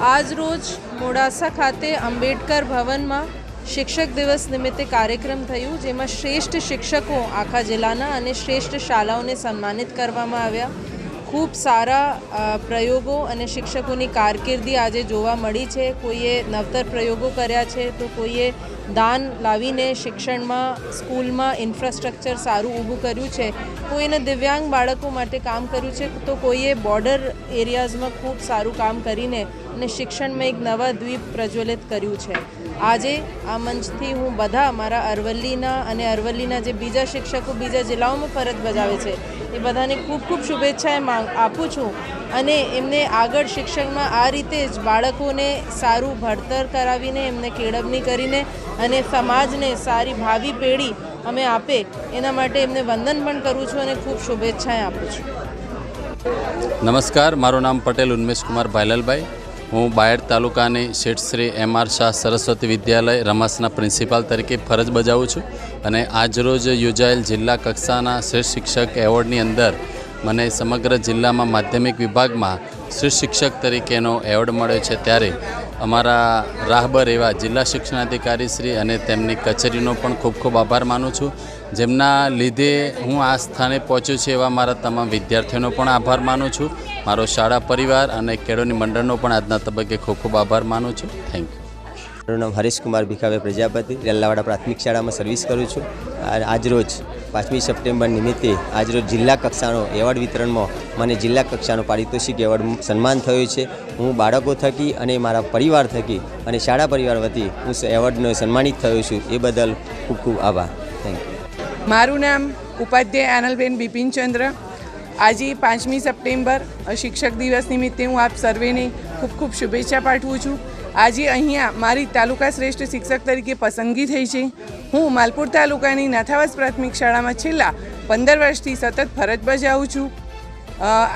આજ રોજ મોડાસા ખાતે અંબેડકર ભવનમાં શિક્ષક દિવસ નિમિત્તે કાર્યક્રમ થયું, જેમાં શ્રેષ્ઠ શિક્ષકો આખા જિલ્લાના અને શ્રેષ્ઠ શાળાઓને સન્માનિત કરવામાં આવ્યા। ખૂબ સારા પ્રયોગો અને શિક્ષકોની કારકિર્દી આજે જોવા મળી છે। કોઈએ નવતર પ્રયોગો કર્યા છે, તો કોઈએ દાન લાવીને શિક્ષણમાં સ્કૂલમાં ઇન્ફ્રાસ્ટ્રક્ચર સારું ઊભું કર્યું છે, કોઈને દિવ્યાંગ બાળકો માટે કામ કર્યું છે, તો કોઈએ બોર્ડર એરિયાઝમાં ખૂબ સારું કામ કરીને અને શિક્ષણમાં એક નવા દ્વીપ પ્રજ્વલિત કર્યું છે। આજે આ મંચથી હું બધા મારા અરવલ્લીના અને અરવલ્લીના જે બીજા શિક્ષકો બીજા જિલ્લાઓમાં ફરજ બજાવે છે એ બધાને ખૂબ ખૂબ શુભેચ્છાએ આપું છું અને એમને આગળ શિક્ષણમાં આ રીતે જ બાળકોને સારું ભણતર કરાવીને એમને કેળવણી કરીને અને સમાજને સારી ભાવિ પેઢી અમે આપે એના માટે એમને વંદન પણ કરું છું અને ખૂબ શુભેચ્છાએ આપું છું। નમસ્કાર, મારું નામ પટેલ ઉન્મેશ કુમાર ભાઈલાલભાઈ। હું બાયડ તાલુકાની શેઠ શ્રી M.R. શાહ સરસ્વતી વિદ્યાલય રમાસના પ્રિન્સિપાલ તરીકે ફરજ બજાવું છું અને આજરોજ યોજાયેલ જિલ્લા કક્ષાના શ્રેષ્ઠ શિક્ષક એવોર્ડની અંદર મને સમગ્ર જિલ્લામાં માધ્યમિક વિભાગમાં શ્રેષ્ઠ શિક્ષક તરીકેનો એવોર્ડ મળ્યો છે। ત્યારે અમારા રાહબર એવા જિલ્લા શિક્ષણાધિકારી શ્રી અને તેમની કચેરીનો પણ ખૂબ ખૂબ આભાર માનું છું, જેમના લીધે હું આ સ્થાને પહોંચ્યો છું। એવા મારા તમામ વિદ્યાર્થીઓનો પણ આભાર માનું છું। મારો શાળા પરિવાર અને કેળવણી મંડળનો પણ આજના તબક્કે ખૂબ ખૂબ આભાર માનું છું। Thank you. મારું નામ હરીશ કુમાર ભીખાભાઈ પ્રજાપતિ, રેલ્લાવાડા પ્રાથમિક શાળામાં સર્વિસ કરું છું। આજરોજ 5મી સપ્ટેમ્બર નિમિત્તે આજરોજ જિલ્લા કક્ષાનો એવોર્ડ વિતરણમાં મને જિલ્લા કક્ષાનો પારિતોષિક એવોર્ડ સન્માન થયું છે। હું બાળકો થકી અને મારા પરિવાર થકી અને શાળા પરિવાર વતી હું એવોર્ડનો સન્માનિત થયો છું, એ બદલ ખૂબ ખૂબ આભાર। Thank you. મારું નામ ઉપાધ્યાય આનલબેન બિપિનચંદ્ર। આજે 5મી સપ્ટેમ્બર શિક્ષક દિવસ નિમિત્તે હું આપ સર્વેને ખૂબ ખૂબ શુભેચ્છા પાઠવું છું। આજે અહીંયા મારી તાલુકા શ્રેષ્ઠ શિક્ષક તરીકે પસંદગી થઈ છે। હું માલપુર તાલુકાની નાથાવાસ પ્રાથમિક શાળામાં છેલ્લા 15 વર્ષથી સતત ફરજ બજાવું છું।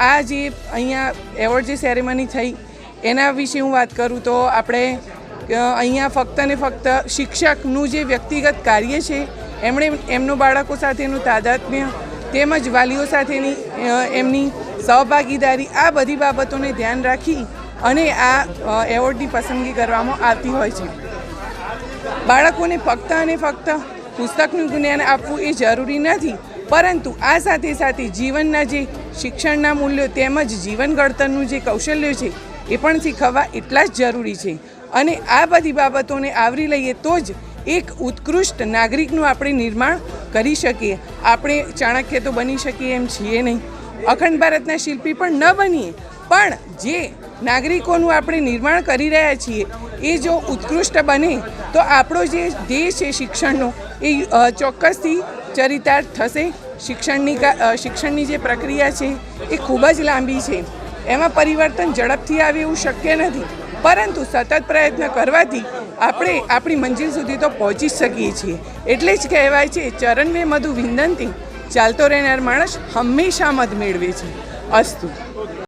આ જે અહીંયા એવોર્ડ જે સેરેમની થઈ એના વિશે હું વાત કરું તો આપણે અહીંયા ફક્ત ને ફક્ત શિક્ષકનું જે વ્યક્તિગત કાર્ય છે એમનું બાળકો સાથેનું તાદાત્મ્ય તેમજ વાલીઓ સાથેની એમની સહભાગીદારી આ બધી બાબતોને ધ્યાન રાખી અને આ એવોર્ડની પસંદગી કરવામાં આવતી હોય છે। બાળકોને ફક્ત અને ફક્ત પુસ્તકનું જ્ઞાન આપવું એ જરૂરી નથી, પરંતુ આ સાથે સાથે જીવનના જે શિક્ષણના મૂલ્યો તેમજ જીવન ઘડતરનું જે કૌશલ્યો છે એ પણ શીખવવા એટલા જ જરૂરી છે અને આ બધી બાબતોને આવરી લઈએ તો જ એક ઉત્કૃષ્ટ નાગરિકનું આપણે નિર્માણ કરી શકીએ। આપણે ચાણક્ય તો બની શકીએ એમ છીએ નહીં, અખંડ ભારતના શિલ્પી પણ ન બનીએ, પણ જે નાગરિકોનું આપણે નિર્માણ કરી રહ્યા છીએ એ જો ઉત્કૃષ્ટ બને તો આપણો જે ધ્યેય છે શિક્ષણનો એ ચોક્કસથી ચરિતાર્થ થશે। શિક્ષણની જે પ્રક્રિયા છે એ ખૂબ જ લાંબી છે, એમાં પરિવર્તન ઝડપથી આવે એવું શક્ય નથી, પરંતુ સતત પ્રયત્ન કરવાથી આપણે આપણી મંજિલ સુધી તો પહોંચી શકીએ છીએ। એટલે જ કહેવાય છે ચરણવે મધુ વિંદંતી, ચાલતો રહેનાર માણસ હંમેશા મધ મેળવે છે। અસ્તુ।